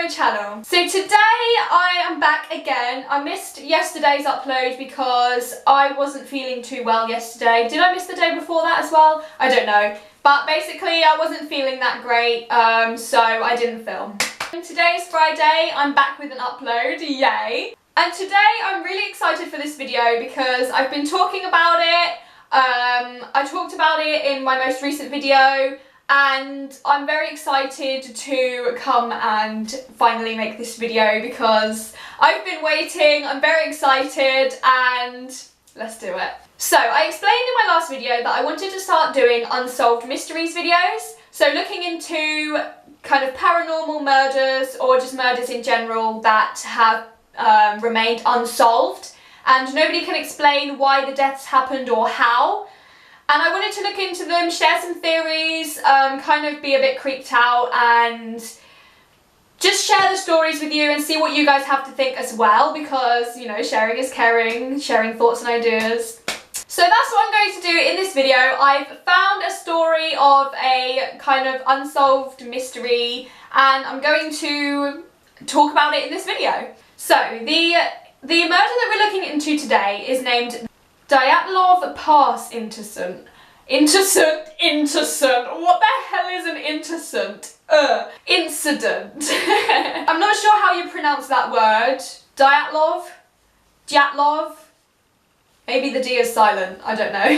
channel. So today I am back again. I missed yesterday's upload because I wasn't feeling too well yesterday. Did I miss the day before that as well? I don't know. But basically I wasn't feeling that great, so I didn't film. And today is Friday, I'm back with an upload, yay! And today I'm really excited for this video because I've been talking about it. I talked about it in my most recent video, and I'm very excited to come and finally make this video because I've been waiting, I'm very excited, and let's do it. So I explained in my last video that I wanted to start doing unsolved mysteries videos, so looking into kind of paranormal murders or just murders in general that have remained unsolved and nobody can explain why the deaths happened or how. And I wanted to look into them, share some theories, kind of be a bit creeped out and just share the stories with you and see what you guys have to think as well, because, you know, sharing is caring, sharing thoughts and ideas. So that's what I'm going to do in this video. I've found a story of a kind of unsolved mystery and I'm going to talk about it in this video. So the murder that we're looking into today is named Dyatlov Incident. What the hell is an incident? Incident. I'm not sure how you pronounce that word. Dyatlov? Maybe the D is silent, I don't know.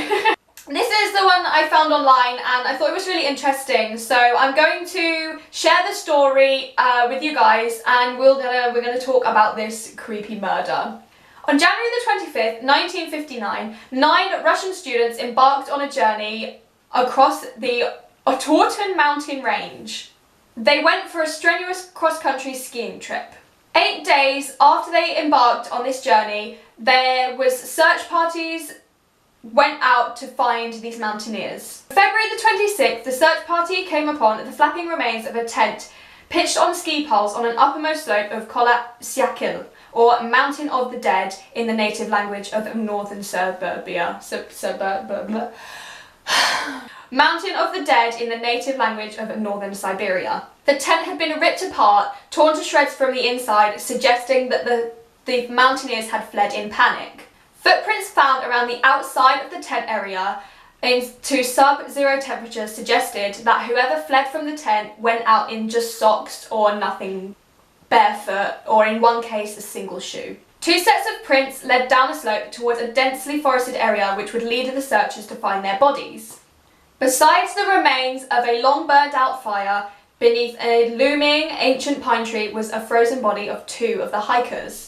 This is the one that I found online and I thought it was really interesting, so I'm going to share the story with you guys and we're gonna talk about this creepy murder. On January the 25th, 1959, 9 Russian students embarked on a journey across the Otorten mountain range. They went for a strenuous cross-country skiing trip. 8 days after they embarked on this journey, there was search parties went out to find these mountaineers. February the 26th, the search party came upon the flapping remains of a tent pitched on ski poles on an uppermost slope of Kola-Syakil, or Mountain of the Dead in the native language of northern Serbia. Mountain of the Dead in the native language of northern Siberia. The tent had been ripped apart, torn to shreds from the inside, suggesting that the mountaineers had fled in panic. Footprints found around the outside of the tent area to sub-zero temperatures suggested that whoever fled from the tent went out in just socks or nothing, barefoot, or in one case a single shoe. 2 sets of prints led down a slope towards a densely forested area which would lead the searchers to find their bodies. Besides the remains of a long burned out fire, beneath a looming ancient pine tree was a frozen body of 2 of the hikers.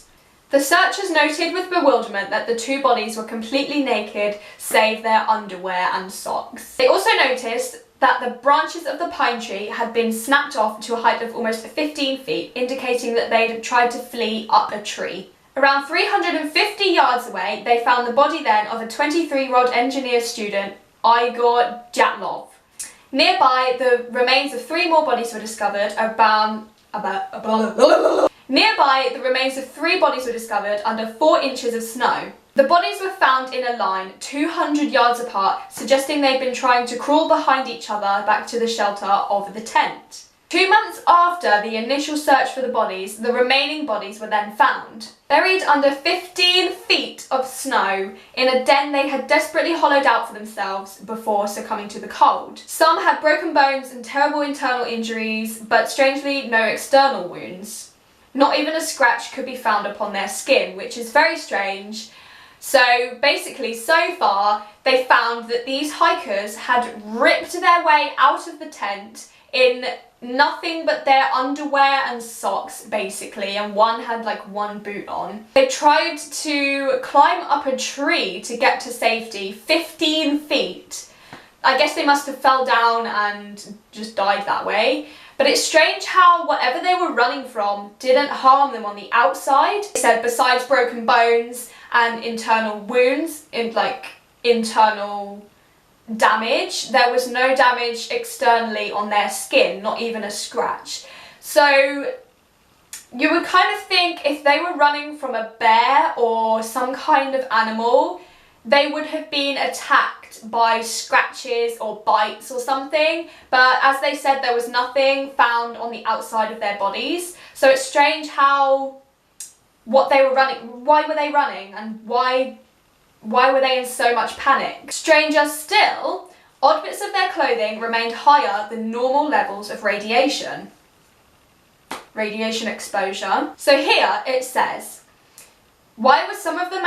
The searchers noted with bewilderment that the 2 bodies were completely naked, save their underwear and socks. They also noticed that the branches of the pine tree had been snapped off to a height of almost 15 feet, indicating that they'd tried to flee up a tree. Around 350 yards away, they found the body then of a 23-year-old engineer student, Igor Dyatlov. Nearby, the remains of 3 more bodies were discovered Nearby, the remains of 3 bodies were discovered under 4 inches of snow. The bodies were found in a line 200 yards apart, suggesting they'd been trying to crawl behind each other back to the shelter of the tent. 2 months after the initial search for the bodies, the remaining bodies were then found. Buried under 15 feet of snow in a den they had desperately hollowed out for themselves before succumbing to the cold. Some had broken bones and terrible internal injuries, but strangely no external wounds. Not even a scratch could be found upon their skin, which is very strange. So basically, so far, they found that these hikers had ripped their way out of the tent in nothing but their underwear and socks, basically, and one had like 1 boot on. They tried to climb up a tree to get to safety, 15 feet. I guess they must have fell down and just died that way. But it's strange how whatever they were running from didn't harm them on the outside. They said besides broken bones and internal wounds, internal damage, there was no damage externally on their skin, not even a scratch. So you would kind of think if they were running from a bear or some kind of animal, they would have been attacked attacked by scratches or bites or something, but as they said, there was nothing found on the outside of their bodies. So it's strange what they were running, why were they running, and why were they in so much panic? Stranger still, odd bits of their clothing remained higher than normal levels of radiation exposure. So here it says, why were some of the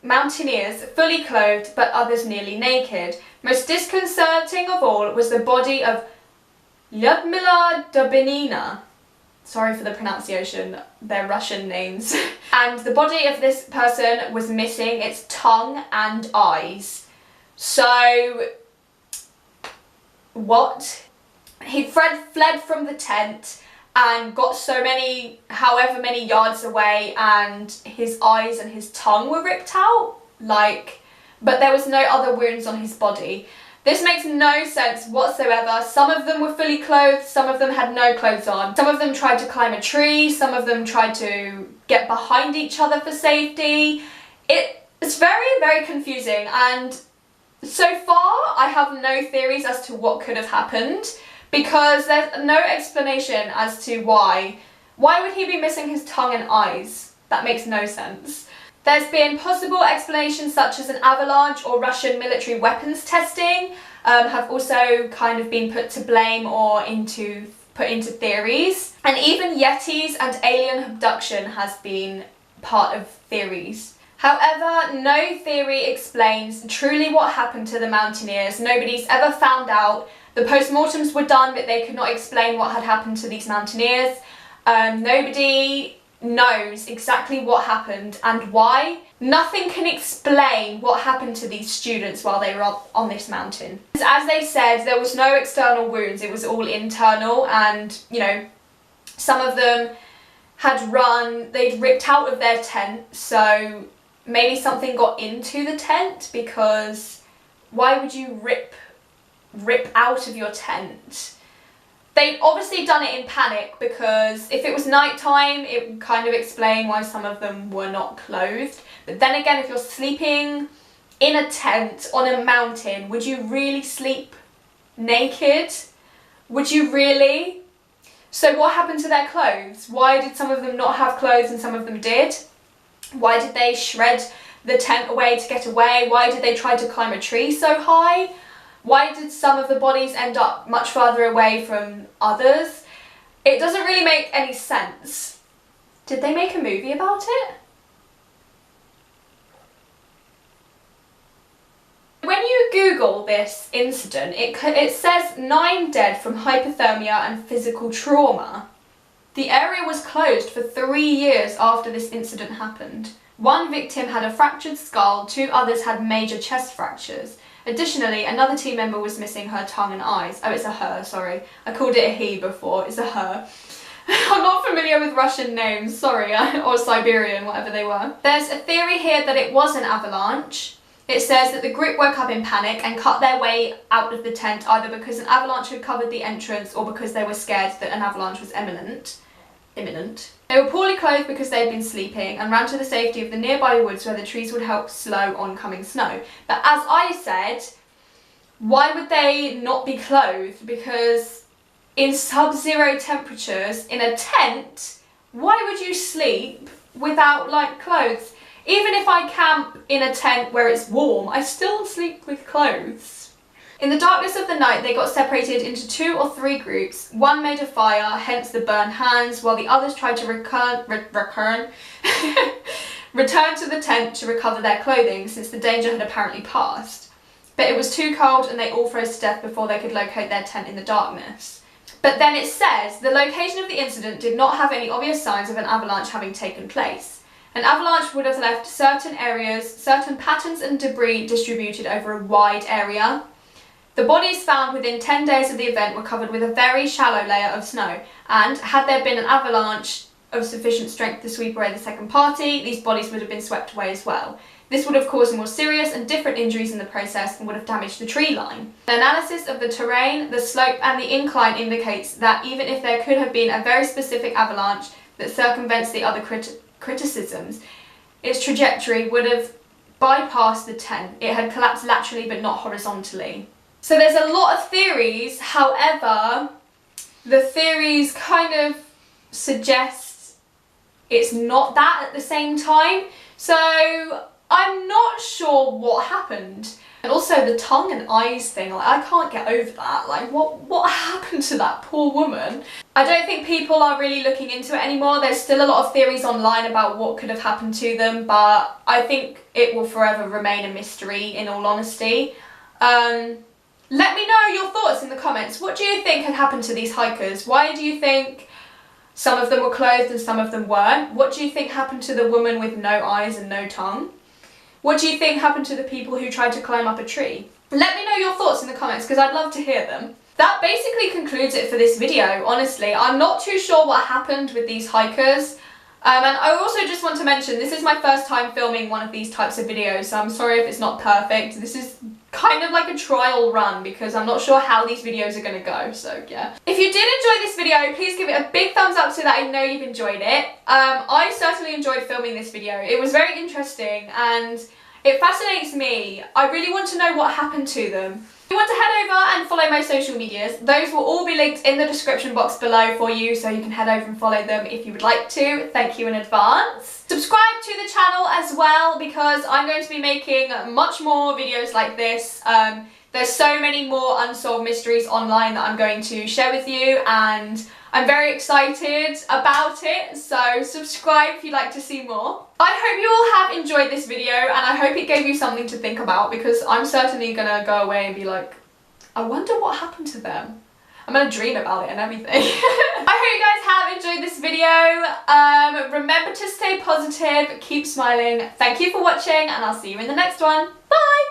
mountaineers fully clothed but others nearly naked? Most disconcerting of all was the body of Lyudmila Dubinina. Sorry for the pronunciation, they're Russian names. And the body of this person was missing its tongue and eyes. So, what? He fled from the tent and got however many yards away, and his eyes and his tongue were ripped out, but there was no other wounds on his body. This makes no sense whatsoever. Some of them were fully clothed, some of them had no clothes on. Some of them tried to climb a tree, some of them tried to get behind each other for safety. It's very, very confusing, and so far I have no theories as to what could have happened, because there's no explanation as to why. Why would he be missing his tongue and eyes? That makes no sense. There's been possible explanations such as an avalanche or Russian military weapons testing have also kind of been put to blame or put into theories. And even Yetis and alien abduction has been part of theories. However, no theory explains truly what happened to the mountaineers. Nobody's ever found out. The postmortems were done, but they could not explain what had happened to these mountaineers. Nobody knows exactly what happened and why. Nothing can explain what happened to these students while they were up on this mountain. As they said, there was no external wounds, it was all internal, and some of them they'd ripped out of their tent, so maybe something got into the tent, because why would you rip out of your tent? They'd obviously done it in panic, because if it was nighttime, it would kind of explain why some of them were not clothed. But then again, if you're sleeping in a tent on a mountain, would you really sleep naked? Would you really? So what happened to their clothes? Why did some of them not have clothes and some of them did? Why did they shred the tent away to get away? Why did they try to climb a tree so high? Why did some of the bodies end up much further away from others? It doesn't really make any sense. Did they make a movie about it? When you Google this incident, it says 9 dead from hypothermia and physical trauma. The area was closed for 3 years after this incident happened. 1 victim had a fractured skull, 2 others had major chest fractures. Additionally, another team member was missing her tongue and eyes. Oh, it's a her, sorry. I called it a he before, it's a her. I'm not familiar with Russian names, sorry, or Siberian, whatever they were. There's a theory here that it was an avalanche. It says that the group woke up in panic and cut their way out of the tent, either because an avalanche had covered the entrance or because they were scared that an avalanche was imminent. They were poorly clothed because they had been sleeping and ran to the safety of the nearby woods where the trees would help slow oncoming snow. But as I said, why would they not be clothed? Because in sub-zero temperatures, in a tent, why would you sleep without clothes? Even if I camp in a tent where it's warm, I still sleep with clothes. In the darkness of the night, they got separated into 2 or 3 groups. One made a fire, hence the burned hands, while the others tried to return to the tent to recover their clothing, since the danger had apparently passed. But it was too cold and they all froze to death before they could locate their tent in the darkness. But then it says, the location of the incident did not have any obvious signs of an avalanche having taken place. An avalanche would have left certain patterns and debris distributed over a wide area. The bodies found within 10 days of the event were covered with a very shallow layer of snow, and had there been an avalanche of sufficient strength to sweep away the second party, these bodies would have been swept away as well. This would have caused more serious and different injuries in the process and would have damaged the tree line. An analysis of the terrain, the slope and the incline indicates that even if there could have been a very specific avalanche that circumvents the other criticisms, its trajectory would have bypassed the tent. It had collapsed laterally but not horizontally. So there's a lot of theories, however, the theories kind of suggest it's not that at the same time. So I'm not sure what happened. And also the tongue and eyes thing, like, I can't get over that. Like, what happened to that poor woman? I don't think people are really looking into it anymore. There's still a lot of theories online about what could have happened to them, but I think it will forever remain a mystery, in all honesty. Let me know your thoughts in the comments. What do you think had happened to these hikers? Why do you think some of them were clothed and some of them weren't? What do you think happened to the woman with no eyes and no tongue? What do you think happened to the people who tried to climb up a tree? Let me know your thoughts in the comments because I'd love to hear them. That basically concludes it for this video, honestly. I'm not too sure what happened with these hikers. And I also just want to mention, this is my first time filming one of these types of videos, so I'm sorry if it's not perfect. This is kind of like a trial run because I'm not sure how these videos are going to go, so yeah. If you did enjoy this video, please give it a big thumbs up so that I know you've enjoyed it. I certainly enjoyed filming this video. It was very interesting and it fascinates me. I really want to know what happened to them. If you want to head over and follow my social medias, those will all be linked in the description box below for you, so you can head over and follow them if you would like to. Thank you in advance. Subscribe to the channel as well because I'm going to be making much more videos like this. There's so many more unsolved mysteries online that I'm going to share with you and I'm very excited about it, so subscribe if you'd like to see more. I hope you all have enjoyed this video and I hope it gave you something to think about because I'm certainly gonna go away and be like, I wonder what happened to them. I'm gonna dream about it and everything. I hope you guys have enjoyed this video. Remember to stay positive, keep smiling. Thank you for watching and I'll see you in the next one. Bye!